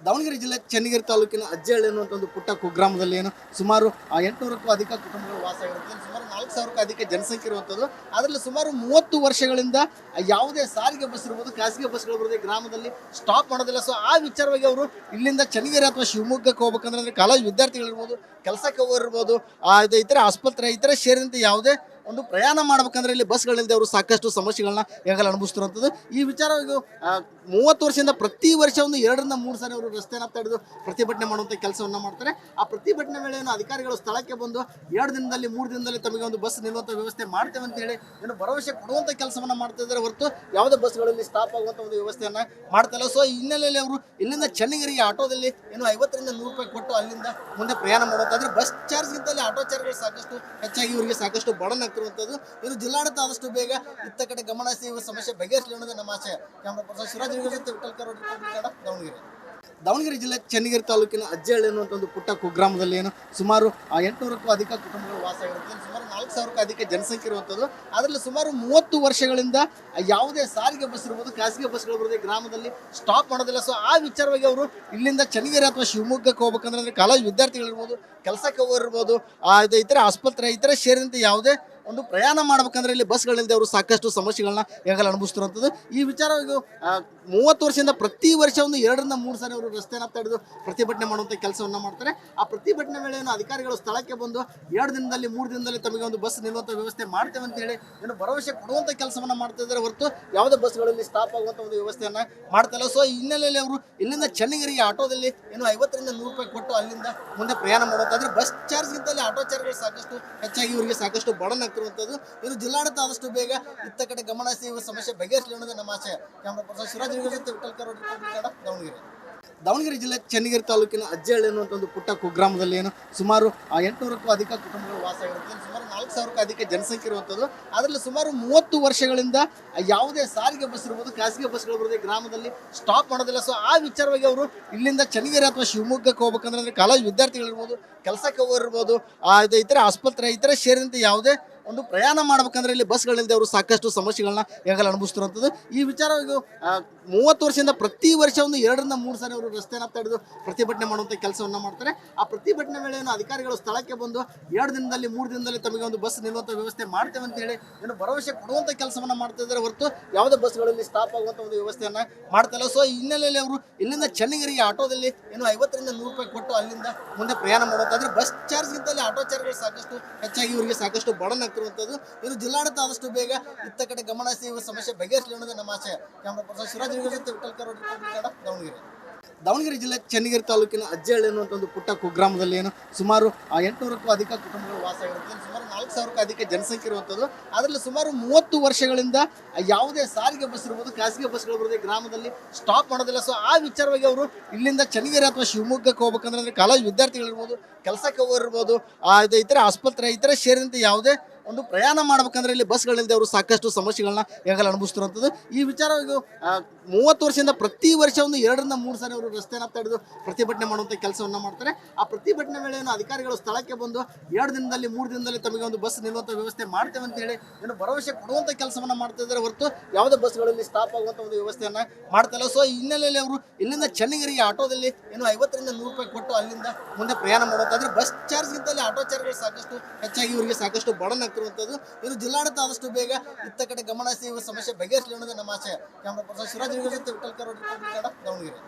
ದಾವಣಗೆರೆ ಜಿಲ್ಲೆ ಚನ್ನಗಿರಿ ತಾಲೂಕಿನ ಅಜ್ಜಹಳ್ಳಿ ಅನ್ನುವಂಥ ಒಂದು ಪುಟ್ಟ ಕುಗ್ರಾಮದಲ್ಲಿ ಸುಮಾರು 800ಕ್ಕೂ ಅಧಿಕ ಕುಟುಂಬಗಳು ವಾಸ ಇರುತ್ತೆ. ಸುಮಾರು 4000ಕ್ಕೂ ಅಧಿಕ ಜನಸಂಖ್ಯೆ ಇರುವಂಥದ್ದು. ಅದರಲ್ಲಿ ಸುಮಾರು 30 ವರ್ಷಗಳಿಂದ ಯಾವುದೇ ಸಾರಿಗೆ ಬಸ್ ಇರ್ಬೋದು, ಖಾಸಗಿ ಬಸ್ಗಳು ಬರೋದು ಗ್ರಾಮದಲ್ಲಿ ಸ್ಟಾಪ್ ಮಾಡೋದಿಲ್ಲ. ಸೊ ಆ ವಿಚಾರವಾಗಿ ಅವರು ಇಲ್ಲಿಂದ ಚನ್ನಗಿರಿ ಅಥವಾ ಶಿವಮೊಗ್ಗಕ್ಕೆ ಹೋಗ್ಬೇಕಂದ್ರೆ ಕಾಲೇಜ್ ವಿದ್ಯಾರ್ಥಿಗಳಿರ್ಬೋದು, ಕೆಲಸಕ್ಕೆ ಹೋಗೋರಿರ್ಬೋದು, ಇತರ ಆಸ್ಪತ್ರೆ ಇತರ ಸೇರಿದಂತೆ ಯಾವುದೇ ಒಂದು ಪ್ರಯಾಣ ಮಾಡ್ಬೇಕಂದ್ರೆ ಇಲ್ಲಿ ಬಸ್ಗಳಿಲ್ಲದೆ ಅವರು ಸಾಕಷ್ಟು ಸಮಸ್ಯೆಗಳನ್ನ ಈಗಾಗಲೇ ಅನುಭವಿಸ್ತಿರುವಂಥದ್ದು. ಈ ವಿಚಾರವಾಗಿ 30 ವರ್ಷದಿಂದ ಪ್ರತಿ ವರ್ಷ ಒಂದು 2ರಿಂದ 3 ಸಾರಿ ಅವರು ರಸ್ತೆಯನ್ನು ತಡೆದು ಪ್ರತಿಭಟನೆ ಮಾಡುವಂಥ ಕೆಲಸವನ್ನು ಮಾಡ್ತಾರೆ. ಆ ಪ್ರತಿಭಟನೆ ವೇಳೆಯನ್ನು ಅಧಿಕಾರಿಗಳು ಸ್ಥಳಕ್ಕೆ ಬಂದು 2 ದಿನದಲ್ಲಿ 3 ದಿನದಲ್ಲಿ ತಮಗೆ ಒಂದು ಬಸ್ ನಿಲ್ಲುವಂಥ ವ್ಯವಸ್ಥೆ ಮಾಡ್ತೇವೆ ಅಂತ ಹೇಳಿ ಭರವಸೆ ಕೊಡುವಂಥ ಕೆಲಸವನ್ನು ಮಾಡ್ತಾ ಇದ್ದಾರೆ ಹೊರತು ಯಾವುದೇ ಬಸ್ಗಳಲ್ಲಿ ಸ್ಟಾಪ್ ಆಗುವಂಥ ಒಂದು ವ್ಯವಸ್ಥೆಯನ್ನು ಮಾಡ್ತಾ. ಸೊ ಈ ಹಿನ್ನೆಲೆಯಲ್ಲಿ ಅವರು ಇಲ್ಲಿಂದ ಚನ್ನಗಿರಿಗೆ ಆಟೋದಲ್ಲಿ 50ರಿಂದ 100 ರೂಪಾಯಿ ಕೊಟ್ಟು ಅಲ್ಲಿಂದ ಮುಂದೆ ಪ್ರಯಾಣ ಮಾಡುವಂತಾದ್ರೆ ಬಸ್ ಚಾರ್ಜ್ಗಿಂತಲೇ ಆಟೋ ಚಾರ್ಜ್ಗಳು ಸಾಕಷ್ಟು ಹೆಚ್ಚಾಗಿ ಇವರಿಗೆ ಸಾಕಷ್ಟು ಬಡನ್ ಆಗ್ತಿರುವಂಥದ್ದು. ಇನ್ನು ಜಿಲ್ಲಾಡಳಿತ ಆದಷ್ಟು ಬೇಗ ಇತ್ತ ಕಡೆ ಗಮನ ಹರಿಸಿ ಈ ಸಮಸ್ಯೆ ಬಗೆಹರಿಸಲಿ ಅನ್ನೋದು ನಮ್ಮ ಆಶಯ. ಕ್ಯಾಮ್ರಾ ಪರ್ಸನ್ ಶಿವರಾಜ್ ಜೊತೆ ವಿಠಲ್ಕರ್, ದಾವಣಗೆರೆ. ದಾವಣಗೆರೆ ಜಿಲ್ಲೆ ಚನ್ನಗಿರಿ ತಾಲೂಕಿನ ಅಜ್ಜಹಳ್ಳಿ ಅನ್ನುವಂಥ ಒಂದು ಪುಟ್ಟ ಕುಗ್ರಾಮದಲ್ಲಿ ಸುಮಾರು 800ಕ್ಕೂ ಅಧಿಕ ಕುಟುಂಬಗಳು ವಾಸ ಇರುತ್ತೆ. ಸುಮಾರು 4000ಕ್ಕೂ ಅಧಿಕ ಜನಸಂಖ್ಯೆ ಇರುವಂಥದ್ದು. ಅದರಲ್ಲಿ ಸುಮಾರು 30 ವರ್ಷಗಳಿಂದ ಯಾವುದೇ ಸಾರಿಗೆ ಬಸ್ ಇರ್ಬೋದು, ಖಾಸಗಿ ಬಸ್ಗಳು ಬರೋದು ಗ್ರಾಮದಲ್ಲಿ ಸ್ಟಾಪ್ ಮಾಡೋದಿಲ್ಲ. ಸೊ ಆ ವಿಚಾರವಾಗಿ ಅವರು ಇಲ್ಲಿಂದ ಚನ್ನಗಿರಿ ಅಥವಾ ಶಿವಮೊಗ್ಗಕ್ಕೆ ಹೋಗ್ಬೇಕಂದ್ರೆ ಕಾಲೇಜ್ ವಿದ್ಯಾರ್ಥಿಗಳಿರ್ಬೋದು, ಕೆಲಸಕ್ಕೆ ಹೋಗೋರಿರ್ಬೋದು, ಇತರ ಆಸ್ಪತ್ರೆ ಇತರ ಸೇರಿದಂತೆ ಯಾವುದೇ ಒಂದು ಪ್ರಯಾಣ ಮಾಡ್ಬೇಕಂದ್ರೆ ಇಲ್ಲಿ ಬಸ್ಗಳಿಲ್ಲದೆ ಅವರು ಸಾಕಷ್ಟು ಸಮಸ್ಯೆಗಳನ್ನ ಈಗಾಗಲೇ ಅನುಭವಿಸ್ತಿರುವಂಥದ್ದು. ಈ ವಿಚಾರವಾಗಿ 30 ವರ್ಷದಿಂದ ಪ್ರತಿ ವರ್ಷ ಒಂದು 2ರಿಂದ 3 ಸಾರಿ ಅವರು ರಸ್ತೆಯನ್ನು ತಡೆದು ಪ್ರತಿಭಟನೆ ಮಾಡುವಂಥ ಕೆಲಸವನ್ನು ಮಾಡ್ತಾರೆ. ಆ ಪ್ರತಿಭಟನೆ ವೇಳೆಯನ್ನು ಅಧಿಕಾರಿಗಳು ಸ್ಥಳಕ್ಕೆ ಬಂದು 2 ದಿನದಲ್ಲಿ 3 ದಿನದಲ್ಲಿ ತಮಗೆ ಒಂದು ಬಸ್ ನಿಲ್ಲುವಂಥ ವ್ಯವಸ್ಥೆ ಮಾಡ್ತೇವೆ ಅಂತ ಹೇಳಿ ಭರವಸೆ ಕೊಡುವಂಥ ಕೆಲಸವನ್ನು ಮಾಡ್ತಾ ಇದ್ದಾರೆ ಹೊರತು ಯಾವುದೇ ಬಸ್ಗಳಲ್ಲಿ ಸ್ಟಾಪ್ ಆಗುವಂಥ ಒಂದು ವ್ಯವಸ್ಥೆಯನ್ನು ಮಾಡ್ತಾ. ಸೊ ಈ ಹಿನ್ನೆಲೆಯಲ್ಲಿ ಅವರು ಇಲ್ಲಿಂದ ಚನ್ನಗಿರಿಗೆ ಆಟೋದಲ್ಲಿ 50ರಿಂದ 100 ರೂಪಾಯಿ ಕೊಟ್ಟು ಅಲ್ಲಿಂದ ಮುಂದೆ ಪ್ರಯಾಣ ಮಾಡುವಂತಾದ್ರೆ ಬಸ್ ಚಾರ್ಜ್ಗಿಂತಲೇ ಆಟೋ ಚಾರ್ಜ್ಗಳು ಸಾಕಷ್ಟು ಹೆಚ್ಚಾಗಿ ಇವರಿಗೆ ಸಾಕಷ್ಟು ಬಡನ್ ಆಗ್ತಿರುವಂಥದ್ದು. ಇನ್ನು ಜಿಲ್ಲಾಡಳಿತ ಆದಷ್ಟು ಬೇಗ ಇತ್ತ ಕಡೆ ಗಮನ ಹರಿಸಿ ಈ ಸಮಸ್ಯೆ ಬಗೆಹರಿಸಲಿ ಅನ್ನೋದು ನಮ್ಮ ಆಶಯ. ಕ್ಯಾಮ್ರಾ ಪರ್ಸನ್ ಶಿವರಾಜ್ ಜೊತೆ ವಿಠಲ್ಕರ್, ದಾವಣಗೆರೆ. ದಾವಣಗೆರೆ ಜಿಲ್ಲೆ ಚನ್ನಗಿರಿ ತಾಲೂಕಿನ ಅಜ್ಜಹಳ್ಳಿ ಅನ್ನುವಂಥ ಒಂದು ಪುಟ್ಟ ಕುಗ್ರಾಮದಲ್ಲಿ ಸುಮಾರು 800ಕ್ಕೂ ಅಧಿಕ ಕುಟುಂಬಗಳು ವಾಸ ಇರುತ್ತೆ. ಸುಮಾರು 4000ಕ್ಕೂ ಅಧಿಕ ಜನಸಂಖ್ಯೆ ಇರುವಂಥದ್ದು. ಅದರಲ್ಲಿ ಸುಮಾರು 30 ವರ್ಷಗಳಿಂದ ಯಾವುದೇ ಸಾರಿಗೆ ಬಸ್ ಇರ್ಬೋದು, ಖಾಸಗಿ ಬಸ್ಗಳು ಬರೋದು ಗ್ರಾಮದಲ್ಲಿ ಸ್ಟಾಪ್ ಮಾಡೋದಿಲ್ಲ. ಸೊ ಆ ವಿಚಾರವಾಗಿ ಅವರು ಇಲ್ಲಿಂದ ಚನ್ನಗಿರಿ ಅಥವಾ ಶಿವಮೊಗ್ಗಕ್ಕೆ ಹೋಗ್ಬೇಕಂದ್ರೆ ಕಾಲೇಜ್ ವಿದ್ಯಾರ್ಥಿಗಳಿರ್ಬೋದು, ಕೆಲಸಕ್ಕೆ ಹೋಗೋರಿರ್ಬೋದು, ಇತರ ಆಸ್ಪತ್ರೆ ಇತರ ಸೇರಿದಂತೆ ಯಾವುದೇ ಒಂದು ಪ್ರಯಾಣ ಮಾಡ್ಬೇಕಂದ್ರೆ ಇಲ್ಲಿ ಬಸ್ಗಳಿಲ್ಲದೆ ಅವರು ಸಾಕಷ್ಟು ಸಮಸ್ಯೆಗಳನ್ನ ಈಗಾಗಲೇ ಅನುಭವಿಸ್ತಿರುವಂಥದ್ದು. ಈ ವಿಚಾರವಾಗಿ 30 ವರ್ಷದಿಂದ ಪ್ರತಿ ವರ್ಷ ಒಂದು 2ರಿಂದ 3 ಸಾರಿ ಅವರು ರಸ್ತೆಯನ್ನು ತಡೆದು ಪ್ರತಿಭಟನೆ ಮಾಡುವಂಥ ಕೆಲಸವನ್ನು ಮಾಡ್ತಾರೆ. ಆ ಪ್ರತಿಭಟನೆ ವೇಳೆಯನ್ನು ಅಧಿಕಾರಿಗಳು ಸ್ಥಳಕ್ಕೆ ಬಂದು 2 ದಿನದಲ್ಲಿ 3 ದಿನದಲ್ಲಿ ತಮಗೆ ಒಂದು ಬಸ್ ನಿಲ್ಲುವಂಥ ವ್ಯವಸ್ಥೆ ಮಾಡ್ತೇವೆ ಅಂತ ಹೇಳಿ ಭರವಸೆ ಕೊಡುವಂಥ ಕೆಲಸವನ್ನು ಮಾಡ್ತಾ ಇದ್ದಾರೆ ಹೊರತು ಯಾವುದೇ ಬಸ್ಗಳಲ್ಲಿ ಸ್ಟಾಪ್ ಆಗುವಂಥ ಒಂದು ವ್ಯವಸ್ಥೆಯನ್ನು ಮಾಡ್ತಾ. ಸೊ ಈ ಹಿನ್ನೆಲೆಯಲ್ಲಿ ಅವರು ಇಲ್ಲಿಂದ ಚನ್ನಗಿರಿಗೆ ಆಟೋದಲ್ಲಿ 50ರಿಂದ 100 ರೂಪಾಯಿ ಕೊಟ್ಟು ಅಲ್ಲಿಂದ ಮುಂದೆ ಪ್ರಯಾಣ ಮಾಡುವಂತಾದ್ರೆ ಬಸ್ ಚಾರ್ಜ್ಗಿಂತಲೇ ಆಟೋ ಚಾರ್ಜ್ಗಳು ಸಾಕಷ್ಟು ಹೆಚ್ಚಾಗಿ ಇವರಿಗೆ ಸಾಕಷ್ಟು ಬಡನ್ ಆಗ್ತಿರುವಂಥದ್ದು. ಇನ್ನು ಜಿಲ್ಲಾಡಳಿತ ಆದಷ್ಟು ಬೇಗ ಇತ್ತ ಕಡೆ ಗಮನ ಹರಿಸಿ ಈ ಸಮಸ್ಯೆ ಬಗೆಹರಿಸಲಿ ಅನ್ನೋದು ನಮ್ಮ ಆಶಯ. ಕ್ಯಾಮ್ರಾ ಪರ್ಸನ್ ಶಿವರಾಜ್ ಜೊತೆ ವಿಠಲ್ಕರ್, ದಾವಣಗೆರೆ. ದಾವಣಗೆರೆ ಜಿಲ್ಲೆ ಚನ್ನಗಿರಿ ತಾಲೂಕಿನ ಅಜ್ಜಹಳ್ಳಿ ಅನ್ನುವಂಥ ಒಂದು ಪುಟ್ಟ ಕುಗ್ರಾಮದಲ್ಲಿ ಸುಮಾರು 800ಕ್ಕೂ ಅಧಿಕ ಕುಟುಂಬಗಳು ವಾಸ ಇರುತ್ತೆ. ಸುಮಾರು 4000ಕ್ಕೂ ಅಧಿಕ ಜನಸಂಖ್ಯೆ ಇರುವಂಥದ್ದು. ಅದರಲ್ಲಿ ಸುಮಾರು 30 ವರ್ಷಗಳಿಂದ ಯಾವುದೇ ಸಾರಿಗೆ ಬಸ್ ಇರ್ಬೋದು, ಖಾಸಗಿ ಬಸ್ಗಳು ಬರೋದು ಗ್ರಾಮದಲ್ಲಿ ಸ್ಟಾಪ್ ಮಾಡೋದಿಲ್ಲ. ಸೊ ಆ ವಿಚಾರವಾಗಿ ಅವರು ಇಲ್ಲಿಂದ ಚನ್ನಗಿರಿ ಅಥವಾ ಶಿವಮೊಗ್ಗಕ್ಕೆ ಹೋಗ್ಬೇಕಂದ್ರೆ ಕಾಲೇಜ್ ವಿದ್ಯಾರ್ಥಿಗಳಿರ್ಬೋದು, ಕೆಲಸಕ್ಕೆ ಹೋಗೋರಿರ್ಬೋದು, ಇತರ ಆಸ್ಪತ್ರೆ ಇತರ ಸೇರಿದಂತೆ ಯಾವುದೇ ಒಂದು ಪ್ರಯಾಣ ಮಾಡ್ಬೇಕಂದ್ರೆ ಇಲ್ಲಿ ಬಸ್ಗಳಿಲ್ಲದೆ ಅವರು ಸಾಕಷ್ಟು ಸಮಸ್ಯೆಗಳನ್ನ ಈಗಾಗಲೇ ಅನುಭವಿಸ್ತಿರುವಂಥದ್ದು. ಈ ವಿಚಾರವಾಗಿ 30 ವರ್ಷದಿಂದ ಪ್ರತಿ ವರ್ಷ ಒಂದು 2ರಿಂದ 3 ಸಾರಿ ಅವರು ರಸ್ತೆಯನ್ನು ತಡೆದು ಪ್ರತಿಭಟನೆ ಮಾಡುವಂಥ ಕೆಲಸವನ್ನು ಮಾಡ್ತಾರೆ. ಆ ಪ್ರತಿಭಟನೆ ವೇಳೆಯನ್ನು ಅಧಿಕಾರಿಗಳು ಸ್ಥಳಕ್ಕೆ ಬಂದು 2 ದಿನದಲ್ಲಿ 3 ದಿನದಲ್ಲಿ ತಮಗೆ ಒಂದು ಬಸ್ ನಿಲ್ಲುವಂಥ ವ್ಯವಸ್ಥೆ ಮಾಡ್ತೇವೆ ಅಂತ ಹೇಳಿ ಭರವಸೆ ಕೊಡುವಂಥ ಕೆಲಸವನ್ನು ಮಾಡ್ತಾ ಇದ್ದಾರೆ ಹೊರತು ಯಾವುದೇ ಬಸ್ಗಳಲ್ಲಿ ಸ್ಟಾಪ್ ಆಗುವಂಥ ಒಂದು ವ್ಯವಸ್ಥೆಯನ್ನು ಮಾಡ್ತಾ. ಸೊ ಈ ಹಿನ್ನೆಲೆಯಲ್ಲಿ ಅವರು ಇಲ್ಲಿಂದ ಚನ್ನಗಿರಿಗೆ ಆಟೋದಲ್ಲಿ 50ರಿಂದ 100 ರೂಪಾಯಿ ಕೊಟ್ಟು ಅಲ್ಲಿಂದ ಮುಂದೆ ಪ್ರಯಾಣ ಮಾಡುವಂತಾದ್ರೆ ಬಸ್ ಚಾರ್ಜ್ಗಿಂತಲೇ ಆಟೋ ಚಾರ್ಜ್ಗಳು ಸಾಕಷ್ಟು ಹೆಚ್ಚಾಗಿ ಇವರಿಗೆ ಸಾಕಷ್ಟು ಬಡನ್ ಆಗ್ತಿರುವಂಥದ್ದು. ಇನ್ನು ಜಿಲ್ಲಾಡಳಿತ ಆದಷ್ಟು ಬೇಗ ಇತ್ತ ಕಡೆ ಗಮನ ಹರಿಸಿ ಈ ಸಮಸ್ಯೆ ಬಗೆಹರಿಸಲಿ ಅನ್ನೋದು ನಮ್ಮ ಆಶಯ. ಕ್ಯಾಮ್ರಾ ಪರ್ಸನ್ ಶಿವರಾಜ್ ಜೊತೆ ವಿಠಲ್ಕರ್, ದಾವಣಗೆರೆ.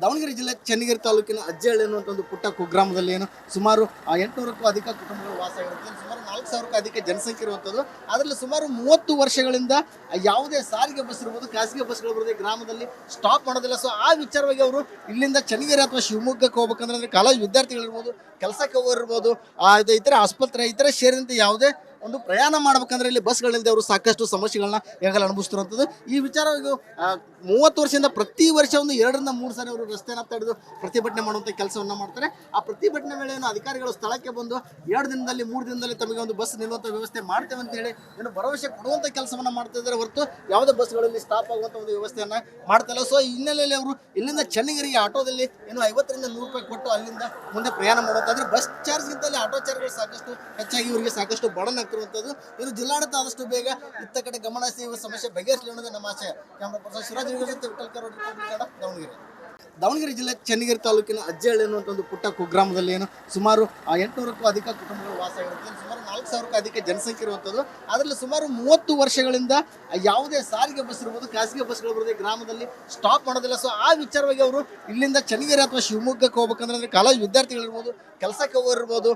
ದಾವಣಗೆರೆ ಜಿಲ್ಲೆ ಚನ್ನಗಿರಿ ತಾಲೂಕಿನ ಅಜ್ಜಹಳ್ಳಿ ಅನ್ನುವಂಥ ಒಂದು ಪುಟ್ಟ ಕುಗ್ರಾಮದಲ್ಲಿ ಸುಮಾರು 800ಕ್ಕೂ ಅಧಿಕ ಕುಟುಂಬಗಳು ವಾಸ ಇರುತ್ತೆ. ಸುಮಾರು 4000ಕ್ಕೂ ಅಧಿಕ ಜನಸಂಖ್ಯೆ ಇರುವಂಥದ್ದು. ಅದರಲ್ಲಿ ಸುಮಾರು 30 ವರ್ಷಗಳಿಂದ ಯಾವುದೇ ಸಾರಿಗೆ ಬಸ್ ಇರ್ಬೋದು, ಖಾಸಗಿ ಬಸ್ಗಳು ಬರೋದು ಗ್ರಾಮದಲ್ಲಿ ಸ್ಟಾಪ್ ಮಾಡೋದಿಲ್ಲ. ಸೊ ಆ ವಿಚಾರವಾಗಿ ಅವರು ಇಲ್ಲಿಂದ ಚನ್ನಗಿರಿ ಅಥವಾ ಶಿವಮೊಗ್ಗಕ್ಕೆ ಹೋಗ್ಬೇಕಂದ್ರೆ ಕಾಲೇಜ್ ವಿದ್ಯಾರ್ಥಿಗಳಿರ್ಬೋದು, ಕೆಲಸಕ್ಕೆ ಹೋಗೋರಿರ್ಬೋದು, ಇತರ ಆಸ್ಪತ್ರೆ ಇತರ ಸೇರಿದಂತೆ ಯಾವುದೇ ಒಂದು ಪ್ರಯಾಣ ಮಾಡ್ಬೇಕಂದ್ರೆ ಇಲ್ಲಿ ಬಸ್ಗಳಿಲ್ಲದೆ ಅವರು ಸಾಕಷ್ಟು ಸಮಸ್ಯೆಗಳನ್ನ ಈಗಾಗಲೇ ಅನುಭವಿಸ್ತಿರುವಂಥದ್ದು. ಈ ವಿಚಾರವಾಗಿ 30 ವರ್ಷದಿಂದ ಪ್ರತಿ ವರ್ಷ ಒಂದು 2ರಿಂದ 3 ಸಾರಿ ಅವರು ರಸ್ತೆಯನ್ನು ತಡೆದು ಪ್ರತಿಭಟನೆ ಮಾಡುವಂಥ ಕೆಲಸವನ್ನು ಮಾಡ್ತಾರೆ. ಆ ಪ್ರತಿಭಟನೆ ವೇಳೆಯನ್ನು ಅಧಿಕಾರಿಗಳು ಸ್ಥಳಕ್ಕೆ ಬಂದು 2 ದಿನದಲ್ಲಿ 3 ದಿನದಲ್ಲಿ ತಮಗೆ ಒಂದು ಬಸ್ ನಿಲ್ಲುವಂಥ ವ್ಯವಸ್ಥೆ ಮಾಡ್ತೇವೆ ಅಂತ ಹೇಳಿ ಭರವಸೆ ಕೊಡುವಂಥ ಕೆಲಸವನ್ನು ಮಾಡ್ತಾ ಇದ್ದಾರೆ ಹೊರತು ಯಾವುದೇ ಬಸ್ಗಳಲ್ಲಿ ಸ್ಟಾಪ್ ಆಗುವಂಥ ಒಂದು ವ್ಯವಸ್ಥೆಯನ್ನು ಮಾಡ್ತಾ. ಸೊ ಈ ಹಿನ್ನೆಲೆಯಲ್ಲಿ ಅವರು ಇಲ್ಲಿಂದ ಚನ್ನಗಿರಿಗೆ ಆಟೋದಲ್ಲಿ 50ರಿಂದ 100 ರೂಪಾಯಿ ಕೊಟ್ಟು ಅಲ್ಲಿಂದ ಮುಂದೆ ಪ್ರಯಾಣ ಮಾಡುವಂತಾದ್ರೆ ಬಸ್ ಚಾರ್ಜ್ಗಿಂತಲೇ ಆಟೋ ಚಾರ್ಜ್ಗಳು ಸಾಕಷ್ಟು ಹೆಚ್ಚಾಗಿ ಇವರಿಗೆ ಸಾಕಷ್ಟು ಬಡನ್ ಆಗ್ತಿರುವಂಥದ್ದು. ಇನ್ನು ಜಿಲ್ಲಾಡಳಿತ ಆದಷ್ಟು ಬೇಗ ಇತ್ತ ಕಡೆ ಗಮನ ಹರಿಸಿ ಈ ಸಮಸ್ಯೆ ಬಗೆಹರಿಸಲಿ ಅನ್ನೋದು ನಮ್ಮ ಆಶಯ. ಕ್ಯಾಮ್ರಾ ಪರ್ಸನ್ ಶಿವರಾಜ್ ಜೊತೆ ವಿಠಲ್ಕರ್, ದಾವಣಗೆರೆ. ದಾವಣಗೆರೆ ಜಿಲ್ಲೆ ಚನ್ನಗಿರಿ ತಾಲೂಕಿನ ಅಜ್ಜಹಳ್ಳಿ ಅನ್ನುವಂಥ ಒಂದು ಪುಟ್ಟ ಕುಗ್ರಾಮದಲ್ಲಿ ಏನು ಸುಮಾರು 800ಕ್ಕೂ ಅಧಿಕ ಕುಟುಂಬಗಳು ವಾಸ ಇರುತ್ತೆ. ಸುಮಾರು 4000ಕ್ಕೂ ಅಧಿಕ ಜನಸಂಖ್ಯೆ ಇರುವಂಥದ್ದು. ಅದರಲ್ಲಿ ಸುಮಾರು 30 ವರ್ಷಗಳಿಂದ ಯಾವುದೇ ಸಾರಿಗೆ ಬಸ್ ಇರ್ಬೋದು, ಖಾಸಗಿ ಬಸ್ಗಳು ಇರ್ಬೋದು, ಈ ಗ್ರಾಮದಲ್ಲಿ ಸ್ಟಾಪ್ ಮಾಡೋದಿಲ್ಲ. ಸೊ ಆ ವಿಚಾರವಾಗಿ ಅವರು ಇಲ್ಲಿಂದ ಚನ್ನಗಿರಿ ಅಥವಾ ಶಿವಮೊಗ್ಗಕ್ಕೆ ಹೋಗ್ಬೇಕಂದ್ರೆ ಕಾಲೇಜ್ ವಿದ್ಯಾರ್ಥಿಗಳಿರ್ಬೋದು, ಕೆಲಸಕ್ಕೆ ಹೋಗೋರಿರ್ಬೋದು,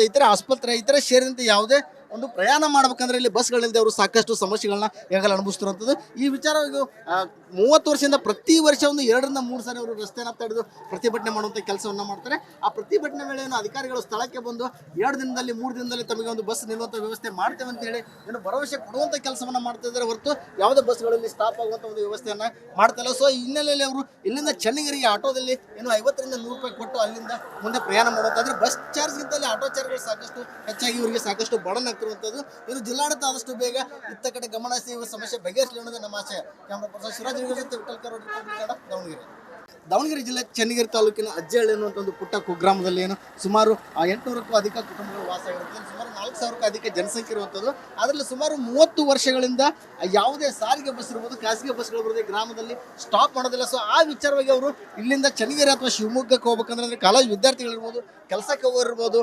ಇತರ ಆಸ್ಪತ್ರೆ ಇತರ ಸೇರಿದಂತೆ ಯಾವುದೇ ಒಂದು ಪ್ರಯಾಣ ಮಾಡ್ಬೇಕಂದ್ರೆ ಇಲ್ಲಿ ಬಸ್ಗಳಿಲ್ಲದೆ ಅವರು ಸಾಕಷ್ಟು ಸಮಸ್ಯೆಗಳನ್ನ ಈಗಾಗಲೇ ಅನುಭವಿಸ್ತಿರುವಂಥದ್ದು. ಈ ವಿಚಾರವಾಗಿ 30 ವರ್ಷದಿಂದ ಪ್ರತಿ ವರ್ಷ ಒಂದು 2ರಿಂದ 3 ಸಾರಿ ಅವರು ರಸ್ತೆಯನ್ನು ತಡೆದು ಪ್ರತಿಭಟನೆ ಮಾಡುವಂಥ ಕೆಲಸವನ್ನು ಮಾಡ್ತಾರೆ. ಆ ಪ್ರತಿಭಟನೆ ವೇಳೆಯನ್ನು ಅಧಿಕಾರಿಗಳು ಸ್ಥಳಕ್ಕೆ ಬಂದು 2 ದಿನದಲ್ಲಿ 3 ದಿನದಲ್ಲಿ ತಮಗೆ ಒಂದು ಬಸ್ ನಿಲ್ಲುವಂಥ ವ್ಯವಸ್ಥೆ ಮಾಡ್ತೇವೆ ಅಂತ ಹೇಳಿ ಏನು ಭರವಸೆ ಕೊಡುವಂಥ ಕೆಲಸವನ್ನು ಮಾಡ್ತಾ ಇದ್ದಾರೆ ಹೊರತು ಯಾವುದೇ ಬಸ್ಗಳಲ್ಲಿ ಸ್ಟಾಪ್ ಆಗುವಂಥ ಒಂದು ವ್ಯವಸ್ಥೆಯನ್ನು ಮಾಡ್ತಾಯಿಲ್ಲ. ಸೊ ಈ ಹಿನ್ನೆಲೆಯಲ್ಲಿ ಅವರು ಇಲ್ಲಿಂದ ಚನ್ನಗಿರಿಗೆ ಆಟೋದಲ್ಲಿ ಏನು 50ರಿಂದ 100 ರೂಪಾಯಿ ಕೊಟ್ಟು ಅಲ್ಲಿಂದ ಮುಂದೆ ಪ್ರಯಾಣ ಮಾಡುವಂತಾದ್ರೆ ಬಸ್ ಚಾರ್ಜ್ಗಿಂತಲೇ ಆಟೋ ಚಾರ್ಜ್ಗಳು ಸಾಕಷ್ಟು ಹೆಚ್ಚಾಗಿ ಇವರಿಗೆ ಸಾಕಷ್ಟು ಬಡನ್ ಆಗ್ತಿರುವಂಥದ್ದು. ಇನ್ನು ಜಿಲ್ಲಾಡಳಿತ ಆದಷ್ಟು ಬೇಗ ಇತ್ತ ಕಡೆ ಗಮನ ಹರಿಸಿ ಈ ಸಮಸ್ಯೆ ಬಗೆಹರಿಸಲಿ ಅನ್ನೋದು ನಮ್ಮ ಆಶಯ. ಕ್ಯಾಮ್ರಾ ಪರ್ಸನ್ ಶಿವರಾಜ್ ಜೊತೆ ವಿಠಲ್ಕರ್, ದಾವಣಗೆರೆ. ದಾವಣಗೆರೆ ಜಿಲ್ಲೆ ಚನ್ನಗಿರಿ ತಾಲೂಕಿನ ಅಜ್ಜಹಳ್ಳಿ ಅನ್ನುವಂಥ ಒಂದು ಪುಟ್ಟ ಕುಗ್ರಾಮದಲ್ಲಿ ಏನು ಸುಮಾರು 800ಕ್ಕೂ ಅಧಿಕ ಕುಟುಂಬಗಳು ವಾಸ ಇರುತ್ತೆ. ಸುಮಾರು 4000ಕ್ಕೂ ಅಧಿಕ ಜನಸಂಖ್ಯೆ ಇರುವಂಥದ್ದು. ಅದರಲ್ಲಿ ಸುಮಾರು 30 ವರ್ಷಗಳಿಂದ ಯಾವುದೇ ಸಾರಿಗೆ ಬಸ್ ಇರ್ಬೋದು, ಖಾಸಗಿ ಬಸ್ಗಳು ಇರ್ಬೋದು, ಈ ಗ್ರಾಮದಲ್ಲಿ ಸ್ಟಾಪ್ ಮಾಡೋದಿಲ್ಲ. ಸೊ ಆ ವಿಚಾರವಾಗಿ ಅವರು ಇಲ್ಲಿಂದ ಚನ್ನಗಿರಿ ಅಥವಾ ಶಿವಮೊಗ್ಗಕ್ಕೆ ಹೋಗ್ಬೇಕಂದ್ರೆ ಕಾಲೇಜ್ ವಿದ್ಯಾರ್ಥಿಗಳಿರ್ಬೋದು, ಕೆಲಸಕ್ಕೆ ಹೋಗೋರಿರ್ಬೋದು,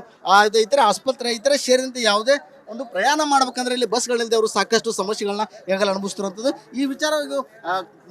ಇತರ ಆಸ್ಪತ್ರೆ ಇತರ ಸೇರಿದಂತೆ ಯಾವುದೇ ಒಂದು ಪ್ರಯಾಣ ಮಾಡ್ಬೇಕಂದ್ರೆ ಇಲ್ಲಿ ಬಸ್ಗಳಿಲ್ಲದೆ ಅವರು ಸಾಕಷ್ಟು ಸಮಸ್ಯೆಗಳನ್ನ ಈಗಾಗಲೇ ಅನುಭವಿಸ್ತಿರುವಂಥದ್ದು. ಈ ವಿಚಾರವಾಗಿ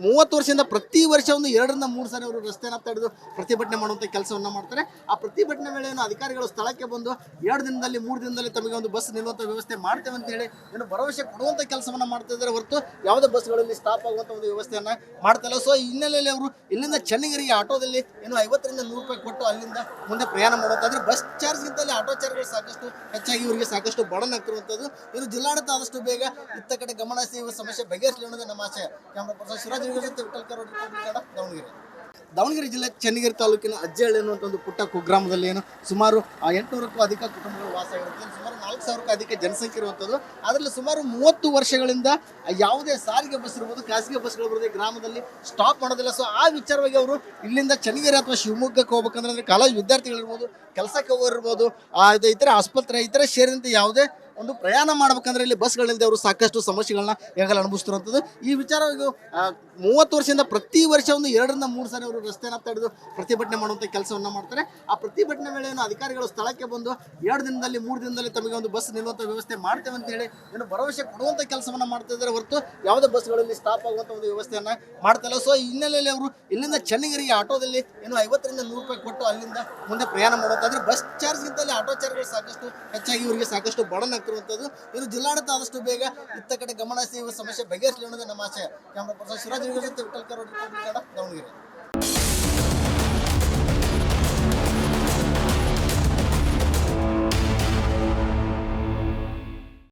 30 ವರ್ಷದಿಂದ ಪ್ರತಿ ವರ್ಷ ಒಂದು 2ರಿಂದ 3 ಸಾರಿ ಅವರು ರಸ್ತೆಯನ್ನು ತಡೆದು ಪ್ರತಿಭಟನೆ ಮಾಡುವಂಥ ಕೆಲಸವನ್ನು ಮಾಡ್ತಾರೆ. ಆ ಪ್ರತಿಭಟನೆ ವೇಳೆಯನ್ನು ಅಧಿಕಾರಿಗಳು ಸ್ಥಳಕ್ಕೆ ಬಂದು 2 ದಿನದಲ್ಲಿ 3 ದಿನದಲ್ಲಿ ತಮಗೆ ಒಂದು ಬಸ್ ನಿಲ್ಲುವಂಥ ವ್ಯವಸ್ಥೆ ಮಾಡ್ತೇವೆ ಅಂತ ಹೇಳಿ ಏನು ಭರವಸೆ ಕೊಡುವಂಥ ಕೆಲಸವನ್ನು ಮಾಡ್ತಾ ಇದ್ದಾರೆ ಹೊರತು ಯಾವುದೇ ಬಸ್ಗಳಲ್ಲಿ ಸ್ಟಾಪ್ ಆಗುವಂಥ ಒಂದು ವ್ಯವಸ್ಥೆಯನ್ನು ಮಾಡ್ತಾಯಿಲ್ಲ. ಸೊ ಈ ಹಿನ್ನೆಲೆಯಲ್ಲಿ ಅವರು ಇಲ್ಲಿಂದ ಚನ್ನಗಿರಿಗೆ ಆಟೋದಲ್ಲಿ ಏನು 50ರಿಂದ 100 ರೂಪಾಯಿ ಕೊಟ್ಟು ಅಲ್ಲಿಂದ ಮುಂದೆ ಪ್ರಯಾಣ ಮಾಡುವಂತಾದ್ರೆ ಬಸ್ ಚಾರ್ಜ್ಗಿಂತಲೇ ಆಟೋ ಚಾರ್ಜ್ಗಳು ಸಾಕಷ್ಟು ಹೆಚ್ಚಾಗಿ ಇವರಿಗೆ ಸಾಕಷ್ಟು ಬಡನ್ ಆಗ್ತಿರುವಂಥದ್ದು. ಇನ್ನು ಜಿಲ್ಲಾಡಳಿತ ಆದಷ್ಟು ಬೇಗ ಇತ್ತ ಕಡೆ ಗಮನ ಹರಿಸಿ ಈ ಸಮಸ್ಯೆ ಬಗೆಹರಿಸಲಿ ಅನ್ನೋದು ನಮ್ಮ ಆಶಯ. ಕ್ಯಾಮ್ರಾ ಪರ್ಸನ್ ಶಿವರಾಜ್ ಜೊತೆ ವಿಠಲ್ಕರ್, ದಾವಣಗೆರೆ. ದಾವಣಗೆರೆ ಜಿಲ್ಲೆ ಚನ್ನಗಿರಿ ತಾಲೂಕಿನ ಅಜ್ಜಹಳ್ಳಿ ಅನ್ನುವಂಥ ಒಂದು ಪುಟ್ಟ ಕುಗ್ರಾಮದಲ್ಲಿ ಏನು ಸುಮಾರು 800ಕ್ಕೂ ಅಧಿಕ ಕುಟುಂಬಗಳು ವಾಸ ಇರುತ್ತೆ. ಸುಮಾರು 4000ಕ್ಕೂ ಅಧಿಕ ಜನಸಂಖ್ಯೆ ಇರುವಂಥದ್ದು. ಅದರಲ್ಲಿ ಸುಮಾರು 30 ವರ್ಷಗಳಿಂದ ಯಾವುದೇ ಸಾರಿಗೆ ಬಸ್ ಇರ್ಬೋದು, ಖಾಸಗಿ ಬಸ್ಗಳು ಇರ್ಬೋದು, ಈ ಗ್ರಾಮದಲ್ಲಿ ಸ್ಟಾಪ್ ಮಾಡೋದಿಲ್ಲ. ಸೊ ಆ ವಿಚಾರವಾಗಿ ಅವರು ಇಲ್ಲಿಂದ ಚನ್ನಗಿರಿ ಅಥವಾ ಶಿವಮೊಗ್ಗಕ್ಕೆ ಹೋಗ್ಬೇಕಂದ್ರೆ ಕಾಲೇಜ್ ವಿದ್ಯಾರ್ಥಿಗಳಿರ್ಬೋದು, ಕೆಲಸಕ್ಕೆ ಹೋಗೋರಿರ್ಬೋದು, ಇತರ ಆಸ್ಪತ್ರೆ ಇತರ ಸೇರಿದಂತೆ ಯಾವುದೇ ಒಂದು ಪ್ರಯಾಣ ಮಾಡ್ಬೇಕಂದ್ರೆ ಇಲ್ಲಿ ಬಸ್ಗಳಿಲ್ಲದೆ ಅವರು ಸಾಕಷ್ಟು ಸಮಸ್ಯೆಗಳನ್ನ ಈಗಾಗಲೇ ಅನುಭವಿಸ್ತಿರುವಂಥದ್ದು. ಈ ವಿಚಾರವಾಗಿ 30 ವರ್ಷದಿಂದ ಪ್ರತಿ ವರ್ಷ ಒಂದು 2ರಿಂದ 3 ಸಾರಿ ಅವರು ರಸ್ತೆಯನ್ನು ತಡೆದು ಪ್ರತಿಭಟನೆ ಮಾಡುವಂಥ ಕೆಲಸವನ್ನು ಮಾಡ್ತಾರೆ. ಆ ಪ್ರತಿಭಟನೆ ವೇಳೆಯನ್ನು ಅಧಿಕಾರಿಗಳು ಸ್ಥಳಕ್ಕೆ ಬಂದು 2 ದಿನದಲ್ಲಿ 3 ದಿನದಲ್ಲಿ ತಮಗೆ ಒಂದು ಬಸ್ ನಿಲ್ಲುವಂಥ ವ್ಯವಸ್ಥೆ ಮಾಡ್ತೇವೆ ಅಂತ ಹೇಳಿ ಏನು ಭರವಸೆ ಕೊಡುವಂಥ ಕೆಲಸವನ್ನು ಮಾಡ್ತಾ ಇದ್ದಾರೆ ಹೊರತು ಯಾವುದೇ ಬಸ್ಗಳಲ್ಲಿ ಸ್ಟಾಪ್ ಆಗುವಂಥ ಒಂದು ವ್ಯವಸ್ಥೆಯನ್ನು ಮಾಡ್ತಾಯಿಲ್ಲ. ಸೊ ಈ ಹಿನ್ನೆಲೆಯಲ್ಲಿ ಅವರು ಇಲ್ಲಿಂದ ಚನ್ನಗಿರಿಗೆ ಆಟೋದಲ್ಲಿ ಏನು 50ರಿಂದ 100 ರೂಪಾಯಿ ಕೊಟ್ಟು ಅಲ್ಲಿಂದ ಮುಂದೆ ಪ್ರಯಾಣ ಮಾಡುವಂತಾದ್ರೆ ಬಸ್ ಚಾರ್ಜ್ಗಿಂತಲೇ ಆಟೋ ಚಾರ್ಜ್ಗಳು ಸಾಕಷ್ಟು ಹೆಚ್ಚಾಗಿ ಇವರಿಗೆ ಸಾಕಷ್ಟು ಬಡನ್ ಆಗ್ತಿರುವಂಥದ್ದು. ಇನ್ನು ಜಿಲ್ಲಾಡಳಿತ ಆದಷ್ಟು ಬೇಗ ಇತ್ತ ಕಡೆ ಗಮನ ಹರಿಸಿ ಈ ಸಮಸ್ಯೆ ಬಗೆಹರಿಸಲಿ ಅನ್ನೋದು ನಮ್ಮ ಆಶಯ. ಕ್ಯಾಮ್ರಾ ಪರ್ಸನ್ ಶಿವರಾಜ್ ಜೊತೆ ವಿಠಲ್ಕರ್, ದಾವಣಗೆರೆ.